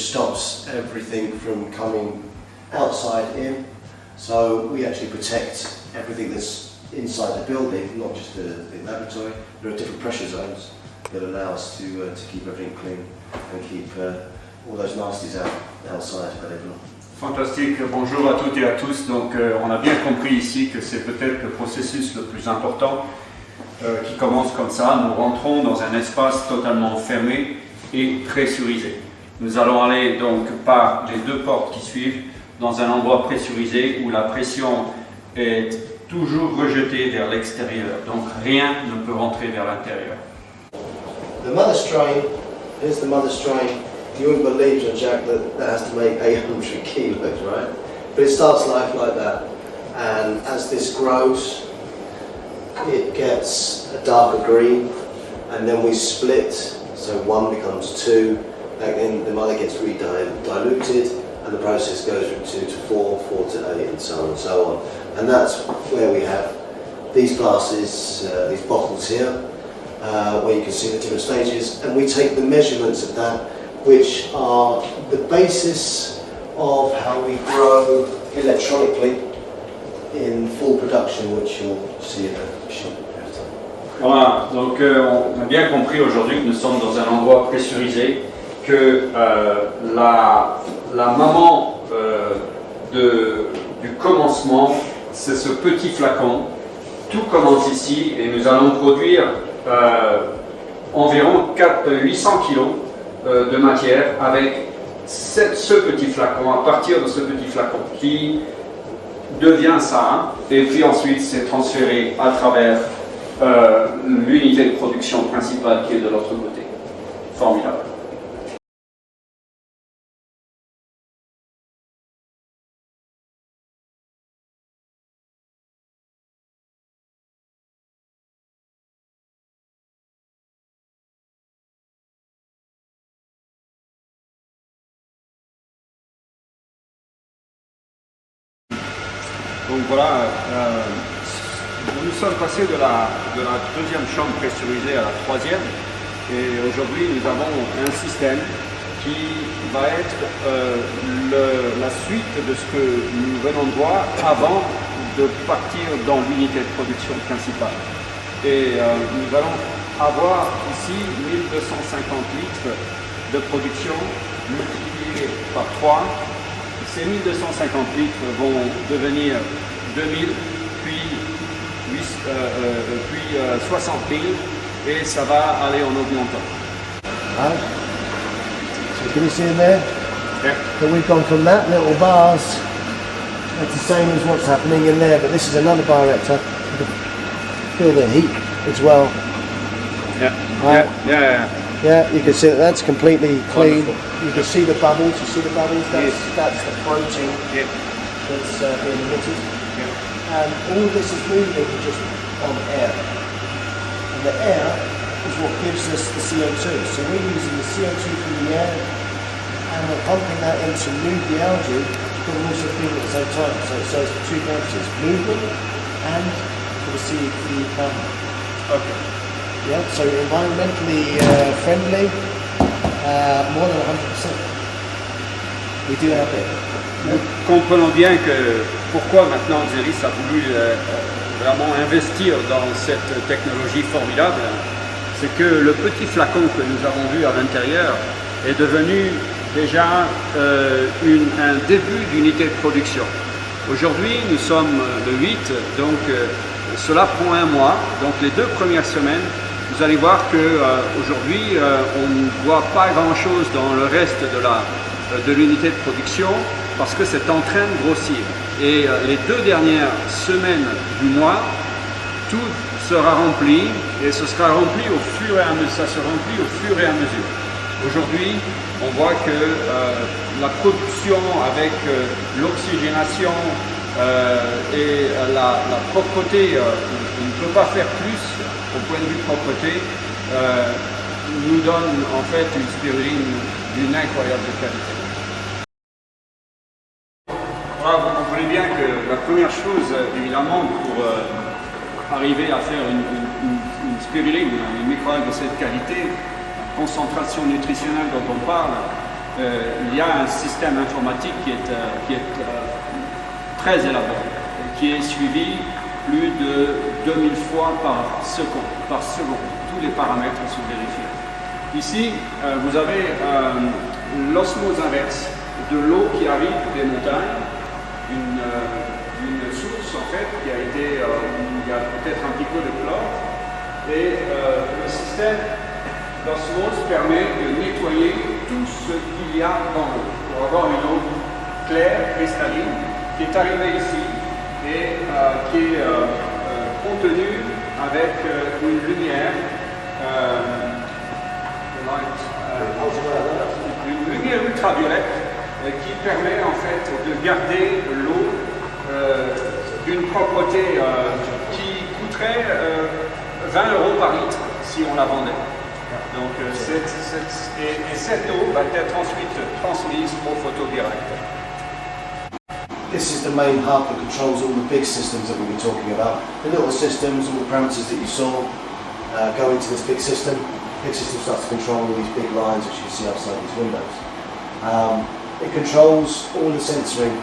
stops everything from coming outside in. So we actually protect everything that's inside the building, not just the laboratory. There are different pressure zones that allow us to keep everything clean and keep all those nasties outside available. Fantastique, bonjour à toutes et à tous. Donc on a bien compris ici que c'est peut-être le processus le plus important qui commence comme ça. Nous rentrons dans un espace totalement fermé et pressurisé. Nous allons aller donc par les deux portes qui suivent dans un endroit pressurisé où la pression est toujours rejetée vers l'extérieur. Donc rien ne peut rentrer vers l'intérieur. The mother strain, here's the mother strain. You wouldn't believe, Jean-Jacques, that has to make 800 kilos, right? But it starts life like that. And as this grows, it gets a darker green. And then we split, so one becomes two. And then the mother gets diluted. And the process goes from 2 to 4, 4 to 8, and so on and so on. And that's where we have these glasses, these bottles here, where you can see the different stages. And we take the measurements of that, which are the basis of how we grow electronically in full production, which you'll see in a short period of time. Voilà, donc on a bien compris aujourd'hui que nous sommes dans un endroit pressurisé, que la maman du commencement, c'est ce petit flacon. Tout commence ici et nous allons produire environ 800 kg de matière avec ce petit flacon, à partir de ce petit flacon qui devient ça, et puis ensuite c'est transféré à travers l'unité de production principale qui est de l'autre côté. Formidable. Donc voilà, nous sommes passés de la deuxième chambre pressurisée à la troisième, et aujourd'hui nous avons un système qui va être la suite de ce que nous venons de voir avant de partir dans l'unité de production principale. Et nous allons avoir ici 1250 litres de production multipliés par 3. Ces 1250 litres vont devenir 2000, puis 60 000, et ça va aller en augmentant. Right. So can you see in there? Yeah. That we've gone from that little bars, that's the same as what's happening in there, but this is another bioreactor. You can feel the heat as well. Yeah. Right. Yeah. Yeah, you can see that that's completely clean. Wonderful. You can see the bubbles. You see the bubbles? Yes. That's the protein that's being emitted. Yeah. And all of this is moving just on air. And the air is what gives us the CO2. So we're using the CO2 from the air and we're pumping that in to move the algae, but we're also feeding it at the same time. So it serves for two purposes, movement and for the plant. Okay. Yeah, so environmentally friendly, more than 100%. We do have it. Nous comprenons bien que pourquoi maintenant Xeris a voulu vraiment investir dans cette technologie formidable, c'est que le petit flacon que nous avons vu à l'intérieur est devenu déjà un début d'unité de production. Aujourd'hui, nous sommes le 8, donc cela prend un mois, donc les 2 premières semaines, vous allez voir qu'aujourd'hui, on ne voit pas grand-chose dans le reste de l'unité de production parce que c'est en train de grossir. Et les 2 dernières semaines du mois, tout sera rempli et ce sera rempli au fur et à mesure. Ça se remplit au fur et à mesure. Aujourd'hui, on voit que la production avec l'oxygénation et la propreté, on ne peut pas faire plus au point de vue propreté, nous donne en fait une spiruline d'une incroyable qualité. Voilà, vous comprenez bien que la première chose, évidemment, pour arriver à faire une spiruline, une microalgue de cette qualité, la concentration nutritionnelle dont on parle, il y a un système informatique qui est très élaboré, qui est suivi plus de 2000 fois par seconde. Tous les paramètres sont vérifiés. Ici, vous avez l'osmose inverse de l'eau qui arrive des montagnes, une source en fait qui a été, il y a peut-être un petit peu de chlore, et le système d'osmose permet de nettoyer tout ce qu'il y a dans l'eau pour avoir une eau claire, cristalline, qui est arrivée ici et qui est contenue avec une lumière, une lumière ultraviolette qui permet en fait de garder l'eau d'une propreté qui coûterait 20 € par litre si on la vendait. Donc cette eau va être ensuite transmise au photodirect. This is the main hub that controls all the big systems that we've been talking about. The little systems, all the parameters that you saw go into this big system. The big system starts to control all these big lines which you see outside these windows. It controls all the sensoring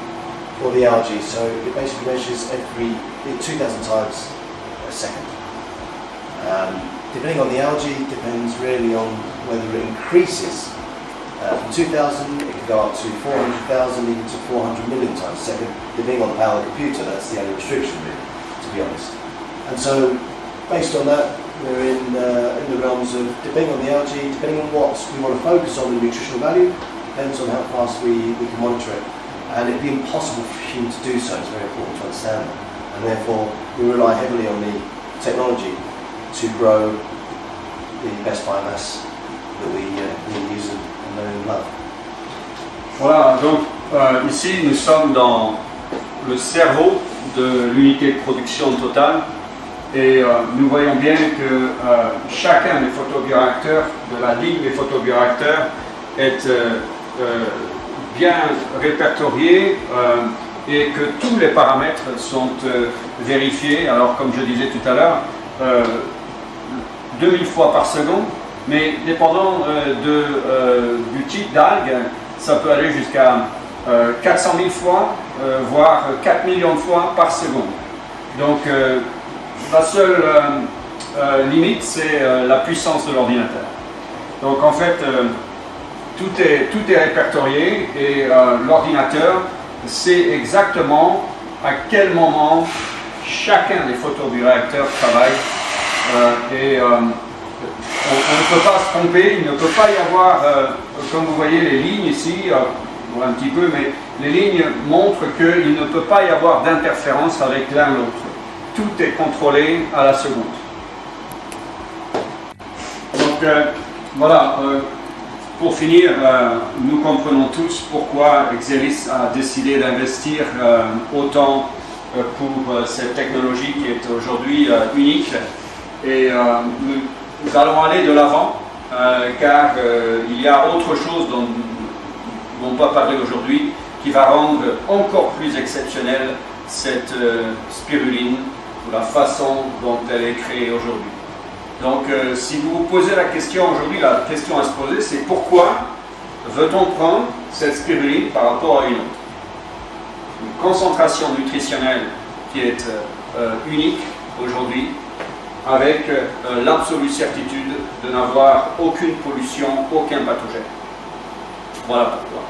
for the algae, so it basically measures every 2,000 times a second. Depending on the algae, depends really on whether it increases. From 2,000, it can go up to 400,000, even to 400 million times a second, depending on the power of the computer. That's the only restriction, really, to be honest. And so, based on that, we're in the realms of, depending on the algae, depending on what we want to focus on, the nutritional value, depends on how fast we can monitor it. And it'd be impossible for humans to do so. It's very important to understand that. And therefore, we rely heavily on the technology to grow the best biomass that we use and know and love. Voilà, donc ici nous sommes dans le cerveau de l'unité de production totale et nous voyons bien que chacun des photobioréacteurs, de la ligne des photobioréacteurs est bien répertorié et que tous les paramètres sont vérifiés. Alors comme je disais tout à l'heure, 2000 fois par seconde, mais dépendant du type d'algue, ça peut aller jusqu'à 400 000 fois, voire 4 millions de fois par seconde. Donc la seule limite, c'est la puissance de l'ordinateur. Donc en fait, tout est répertorié et l'ordinateur sait exactement à quel moment chacun des photobioréacteurs travaille et on ne peut pas se tromper, il ne peut pas y avoir, comme vous voyez les lignes ici, un petit peu, mais les lignes montrent qu'il ne peut pas y avoir d'interférence avec l'un l'autre. Tout est contrôlé à la seconde. Donc voilà, pour finir, nous comprenons tous pourquoi Exelis a décidé d'investir autant pour cette technologie qui est aujourd'hui unique. Et nous allons aller de l'avant car il y a autre chose dont on va parler aujourd'hui qui va rendre encore plus exceptionnelle cette spiruline ou la façon dont elle est créée aujourd'hui. Donc si vous vous posez la question aujourd'hui, la question à se poser c'est pourquoi veut-on prendre cette spiruline par rapport à une autre? Une concentration nutritionnelle qui est unique aujourd'hui, avec l'absolue certitude de n'avoir aucune pollution, aucun pathogène. Voilà pourquoi.